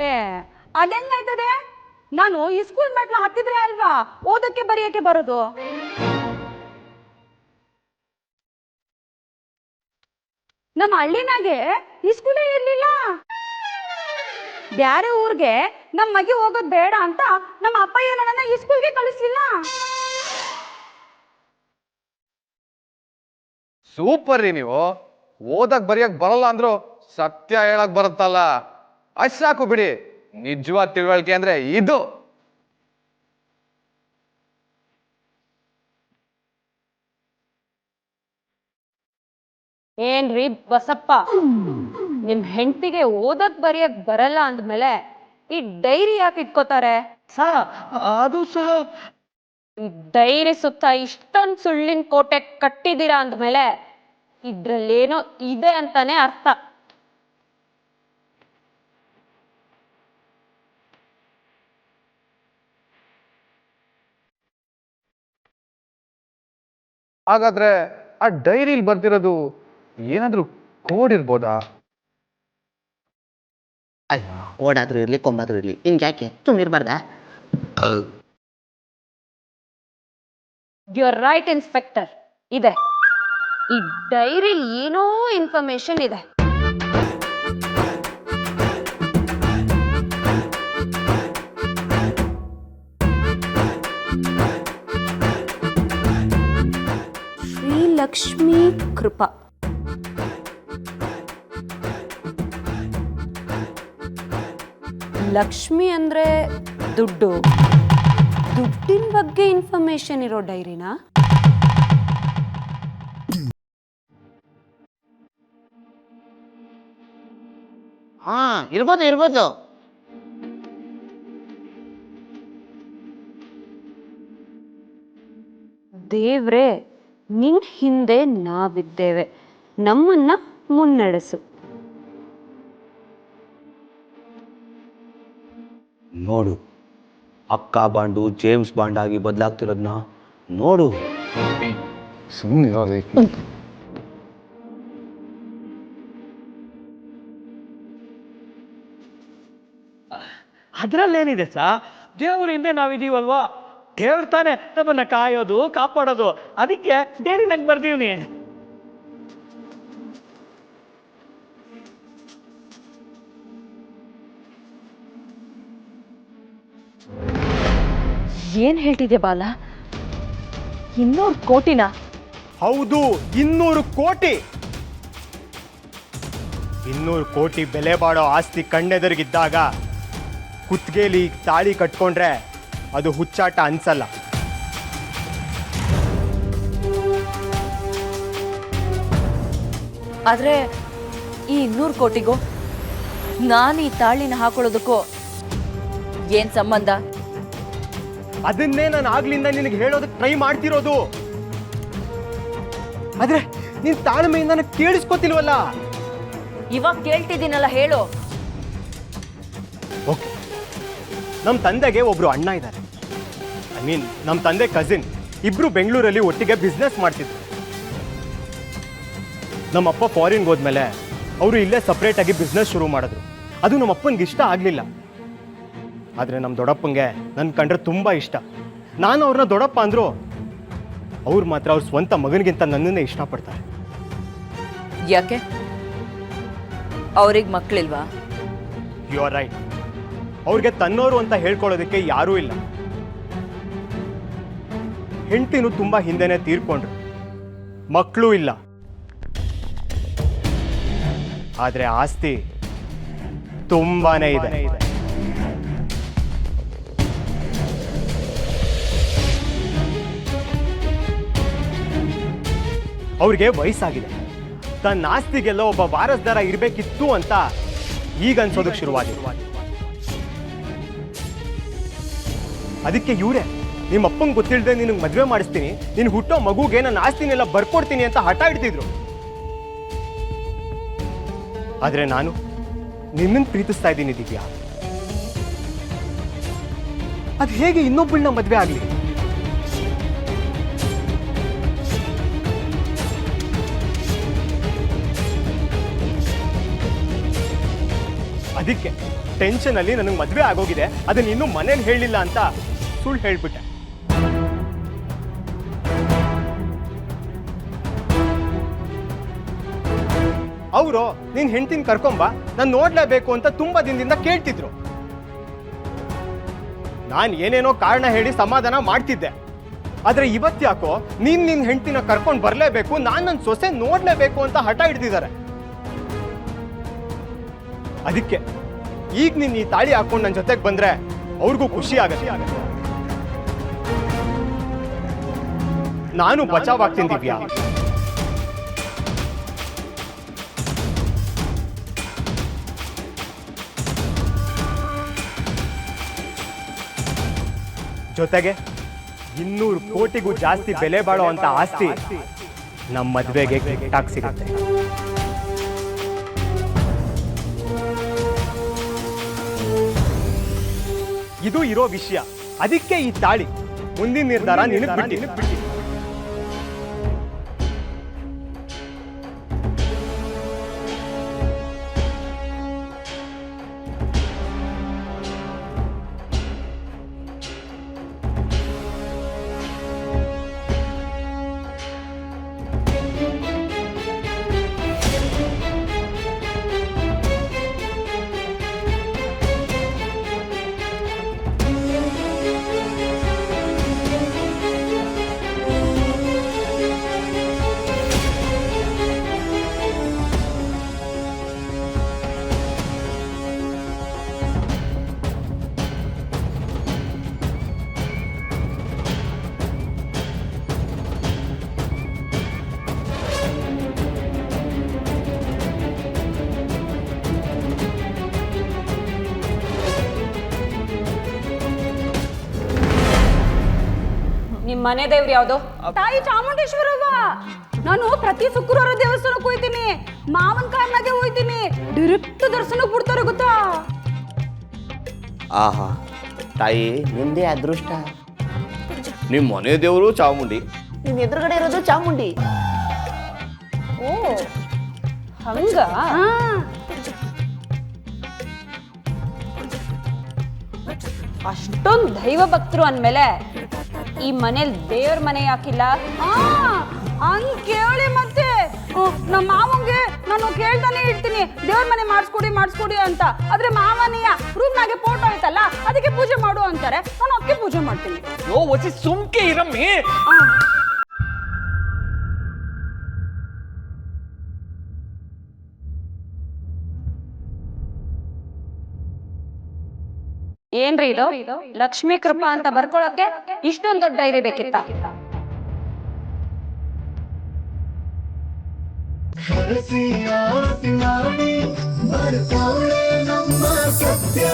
ಏ ಅದೆಂಗಾಯ್ತದೆ? ನಾನು ಈ ಸ್ಕೂಲ್ ಮೆಟ್ಲು ಹತ್ತಿದ್ರೆ ಅಲ್ವಾ ಓದಕ್ಕೆ ಬರೆಯಕ್ಕೆ ಬರೋದು. ನಮ್ಮ ಹಳ್ಳಿನಾಗೆ ಈ ಸ್ಕೂಲೇ ಇರ್ಲಿಲ್ಲ. ಬ್ಯಾರೆ ಊರ್ಗೆ ನಮ್ಮ ಮಗಿ ಹೋಗೋದ್ ಬೇಡ ಅಂತ ನಮ್ಮ ಅಪ್ಪ ನನ್ನ ಈ ಸ್ಕೂಲ್ಗೆ ಕಳಿಸ್ಲಿಲ್ಲ. ಸೂಪರ್ ರೀ ನೀವು. ಓದಕ್ ಬರೆಯಕ್ ಬರಲ್ಲ ಅಂದ್ರು ಸತ್ಯ ಹೇಳಕ್ ಬರುತ್ತಲ್ಲ, ಅಷ್ಟ್ ಸಾಕು ಬಿಡಿ. ನಿಜವಾದ ತಿಳುವಳಿಕೆ ಅಂದ್ರೆ ಇದು. ಏನ್ರಿ ಬಸಪ್ಪ, ನಿಮ್ ಹೆಂಡತಿಗೆ ಓದಕ್ ಬರೆಯಕ್ ಬರಲ್ಲ ಅಂದ್ಮೇಲೆ ಈ ಡೈರಿ ಯಾಕೆ ಇಟ್ಕೋತಾರೆ? ಅದು ಸಹ ಈ ಡೈರಿ ಸುತ್ತ ಇಷ್ಟೊಂದು ಸುಳ್ಳಿನ ಕೋಟೆ ಕಟ್ಟಿದೀರಾ ಅಂದ್ಮೇಲೆ ಇದ್ರಲ್ಲೇನೋ ಇದೆ ಅಂತಾನೆ ಅರ್ಥ. ಹಾಗಾದ್ರೆ ಆ ಡೈರಿಲಿ ಬರ್ತಿರೋದು ಏನಾದ್ರೂ ಕೋಡ್ ಇರ್ಬೋದಾ? ಅಯ್ಯ, ಓಡಾದ್ರೂ ಇರ್ಲಿ ಕೊಂಬಾದ್ರೂ ಇರ್ಲಿ, ನಿನ್ಗೆ ಯಾಕೆ ಸುಮ್ಮನಿರ್ಬಾರ್ದಾ? ಯು ಆರ್ ರೈಟ್ ಇನ್ಸ್ಪೆಕ್ಟರ್, ಇದೆ. ಈ ಡೈರಿಲಿ ಏನೋ ಇನ್ಫಾರ್ಮೇಶನ್ ಇದೆ. ಶ್ರೀಲಕ್ಷ್ಮಿ ಕೃಪಾ. ಲಕ್ಷ್ಮಿ ಅಂದ್ರೆ ದುಡ್ಡು, ದುಡ್ಡಿನ ಬಗ್ಗೆ ಇನ್ಫಾರ್ಮೇಶನ್ ಇರೋ ಡೈರಿನಾ? ಹಾ, ಇರ್ಬೋದು ಇರ್ಬೋದು. ದೇವ್ರೇ, ನಿನ್ ಹಿಂದೆ ನಾವಿದ್ದೇವೆ, ನಮ್ಮನ್ನ ಮುನ್ನಡೆಸು. ನೋಡು, ಅಕ್ಕ ಬಾಂಡು ಜೇಮ್ಸ್ ಬಾಂಡ್ ಆಗಿ ಬದಲಾಗ್ತಿರೋದನ್ನ ನೋಡು. ಸುಮ್ಮನೆ ಅದ್ರಲ್ಲೇನಿದೆ ದೇವ್ರ ಹಿಂದೆ ನಾವಿದೀವಲ್ವಾ, ದೇವ್ರ ತಾನೆ ನಮ್ಮನ್ನ ಕಾಯೋದು ಕಾಪಾಡೋದು. ಅದಕ್ಕೆ ಡೈರಿನಾಗ ಬರ್ದೀವ್ನಿ. ಏನ್ ಹೇಳ್ತಿದ್ಯಾ ಬಾಲ? 200 ಕೋಟಿನ? ಹೌದು, 200 ಕೋಟಿ. 200 ಕೋಟಿ ಬೆಲೆ ಬಾಳೋ ಆಸ್ತಿ ಕಣ್ಣೆದುರಿಗಿದ್ದಾಗ ಕುತ್ತಿಗೆಲಿ ತಾಳಿ ಕಟ್ಕೊಂಡ್ರೆ ಅದು ಹುಚ್ಚಾಟ ಅನ್ಸಲ್ಲ. ಆದ್ರೆ ಈ 200 ಕೋಟಿಗೂ ನಾನು ಈ ತಾಳಿನ ಹಾಕೊಳ್ಳೋದಕ್ಕೂ ಏನ್ ಸಂಬಂಧ? ಅದನ್ನೇ ನಾನು ಆಗ್ಲಿಂದ ನಿನಗೆ ಹೇಳೋದಕ್ಕೆ ಟ್ರೈ ಮಾಡ್ತಿರೋದು. ಆದ್ರೆ ನಿನ್ ತಾಳ್ಮೆಯಿಂದ ನಾನು ಕೇಳಿಸ್ಕೊತಿಲ್ವಲ್ಲ. ಇವಾಗ ಕೇಳ್ತಿದ್ದೀನಲ್ಲ, ಹೇಳು. ಓಕೆ, ನಮ್ಮ ತಂದೆಗೆ ಒಬ್ರು ಅಣ್ಣ ಇದ್ದಾರೆ. ನಮ್ಮ ತಂದೆ ಕಸಿನ್. ಇಬ್ರು ಬೆಂಗಳೂರಲ್ಲಿ ಒಟ್ಟಿಗೆ ಬಿಸ್ನೆಸ್ ಮಾಡ್ತಿದ್ರು. ನಮ್ಮಪ್ಪ ಫಾರಿನ್ಗೆ ಹೋದ್ಮೇಲೆ ಅವರು ಇಲ್ಲೇ ಸಪ್ರೇಟ್ ಆಗಿ ಬಿಸ್ನೆಸ್ ಶುರು ಮಾಡಿದ್ರು. ಅದು ನಮ್ಮಪ್ಪನಿಗೆ ಇಷ್ಟ ಆಗಲಿಲ್ಲ. ಆದರೆ ನಮ್ಮ ದೊಡ್ಡಪ್ಪಂಗೆ ನನ್ನ ಕಂಡ್ರೆ ತುಂಬ ಇಷ್ಟ. ನಾನು ಅವ್ರನ್ನ ದೊಡ್ಡಪ್ಪ ಅಂದ್ರು, ಅವ್ರು ಮಾತ್ರ ಅವ್ರ ಸ್ವಂತ ಮಗನಿಗಿಂತ ನನ್ನನ್ನೇ ಇಷ್ಟಪಡ್ತಾರೆ. ಯಾಕೆ? ಅವ್ರಿಗೆ ಮಕ್ಕಳಿಲ್ವಾ? You are right. ಅವ್ರಿಗೆ ತನ್ನೋರು ಅಂತ ಹೇಳ್ಕೊಳ್ಳೋದಕ್ಕೆ ಯಾರೂ ಇಲ್ಲ. ಹೆಂಡತಿನೂ ತುಂಬ ಹಿಂದೆನೆ ತೀರ್ಕೊಂಡ್ರು, ಮಕ್ಕಳೂ ಇಲ್ಲ. ಆದರೆ ಆಸ್ತಿ ತುಂಬಾನೇ ಇದೆ. ಅವ್ರಿಗೆ ವಯಸ್ಸಾಗಿದೆ. ತನ್ನ ಆಸ್ತಿಗೆಲ್ಲ ಒಬ್ಬ ವಾರಸ್ದಾರ ಇರಬೇಕಿತ್ತು ಅಂತ ಈಗ ಅನ್ಸೋದಕ್ಕೆ ಶುರುವಾಗಿದೆ. ಅದಕ್ಕೆ ಇವರೇ ನಿಮ್ಮ ಅಪ್ಪಂಗೆ ಗೊತ್ತಿಲ್ಲದೆ ನಿನಗೆ ಮದುವೆ ಮಾಡಿಸ್ತೀನಿ, ನೀನು ಹುಟ್ಟೋ ಮಗುಗೆ ನನ್ನ ಆಸ್ತಿನೆಲ್ಲ ಬರ್ಕೊಡ್ತೀನಿ ಅಂತ ಹಠ ಹಿಡ್ತಿದ್ರು. ಆದ್ರೆ ನಾನು ನಿನ್ನನ್ನು ಪ್ರೀತಿಸ್ತಾ ಇದ್ದೀನಿ ದಿವ್ಯಾ. ಅದು ಹೇಗೆ ಇನ್ನೊಬ್ಬಳನ್ನ ಮದುವೆ ಆಗಲಿ? ಅದಕ್ಕೆ ಟೆನ್ಷನಲ್ಲಿ ನನಗೆ ಮದುವೆ ಆಗೋಗಿದೆ, ಅದನ್ನ ಇನ್ನೂ ಮನೇಲಿ ಹೇಳಿಲ್ಲ ಅಂತ ಸುಳ್ಳು ಹೇಳ್ಬಿಟ್ಟೆ. ಅವರು ನಿನ್ ಹೆಂಡತಿನ ಕರ್ಕೊಂಬ, ನಾನು ನೋಡ್ಲೇಬೇಕು ಅಂತ ತುಂಬಾ ದಿನದಿಂದ ಕೇಳ್ತಿದ್ರು. ನಾನು ಏನೇನೋ ಕಾರಣ ಹೇಳಿ ಸಮಾಧಾನ ಮಾಡ್ತಿದ್ದೆ. ಆದ್ರೆ ಇವತ್ತ್ಯಾಕೋ ನೀನ್ ನಿನ್ ಹೆಂಡತಿನ ಕರ್ಕೊಂಡು ಬರ್ಲೇಬೇಕು, ನಾನ್ ನನ್ನ ಸೊಸೆ ನೋಡ್ಲೇಬೇಕು ಅಂತ ಹಠ ಹಿಡ್ದಿದ್ದಾರೆ. ಅದಕ್ಕೆ ಈಗ ನೀನ್ ಈ ತಾಳಿ ಹಾಕೊಂಡು ನನ್ನ ಜೊತೆಗೆ ಬಂದ್ರೆ ಅವ್ರಿಗೂ ಖುಷಿ ಆಗತ್ತೆ, ನಾನು ಬಚಾವಾಗ್ತೀನಿ ದಿವ್ಯಾ. ಜೊತೆಗೆ 200 ಕೋಟಿಗೂ ಜಾಸ್ತಿ ಬೆಲೆ ಬಾಳೋ ಅಂತ ಆಸ್ತಿ ನಮ್ಮ ಮದ್ವೆಗೆ ಗಿಫ್ಟಾಗಿ ಸಿಗುತ್ತೆ. ಇದು ಇರೋ ವಿಷಯ, ಅದಕ್ಕೆ ಈ ತಾಳಿ. ಮುಂದಿನ ನಿರ್ಧಾರ ನಿನಗೆ ಬಿಟ್ಟಿ. ನಿಮ್ ಮನೆ ದೇವ್ರು ಯಾವ್ದು? ತಾಯಿ ಚಾಮುಂಡೇಶ್ವರವ್ವ. ನಾನು ಪ್ರತಿ ಶುಕ್ರವಾರ ದೇವಸ್ಥಾನಕ್ಕೆ ಹೋಯ್ತೀನಿ, ಮಾವನ್ ಕಾರ್ನಾಗೆ ಹೋಯ್ತೀನಿ, ಡೈರೆಕ್ಟ್ ದರ್ಶನಕ್ಕೆ ಬಿಡ್ತಾರೆ ಗೊತ್ತಾ. ಆಹಾ ತಾಯಿ, ನಿಂದೇ ಅದೃಷ್ಟ. ನಿಮ್ಮ ಮನೆ ದೇವರು ಚಾಮುಂಡಿ, ನಿನ್ನ ಎದುರುಗಡೆ ಇರೋದು ಚಾಮುಂಡಿ. ಓ ಹಂಗ? ಅಷ್ಟೊಂದು ದೈವ ಭಕ್ತರು ಅಂದ್ಮೇಲೆ ಈ ಮನೇಲಿ ದೇವ್ರ ಮನೆ ಯಾಕಿಲ್ಲ? ಹಂಗ್ ಕೇಳಿ ಮತ್ತೆ ನಮ್ಮ ಮಾವಂಗೆ ನಾನು ಕೇಳ್ತಾನೆ ಇರ್ತೀನಿ, ದೇವ್ರ ಮನೆ ಮಾಡಿಸ್ಕೊಡಿ ಅಂತ. ಆದ್ರೆ ಮಾವನಿಯ ರೂಮ್ನಾಗೆ ಫೋಟೋ ಐತಲ್ಲ, ಅದಕ್ಕೆ ಪೂಜೆ ಮಾಡು ಅಂತಾರೆ, ನಾನು ಅದಕ್ಕೆ ಪೂಜೆ ಮಾಡ್ತೀನಿ. ಓ ಒಸಿ ಸುಮ್ಕೆ ಇರಮ್ಮಿ. ಏನ್ರಿ ಇದು? ಲಕ್ಷ್ಮೀ ಕೃಪಾ ಅಂತ ಬರ್ಕೊಳಕ್ಕೆ ಇಷ್ಟೊಂದು ದೊಡ್ಡ ಧೈರ್ಯ ಬೇಕಿತ್ತ? ನಮ್ಮ ಸತ್ಯ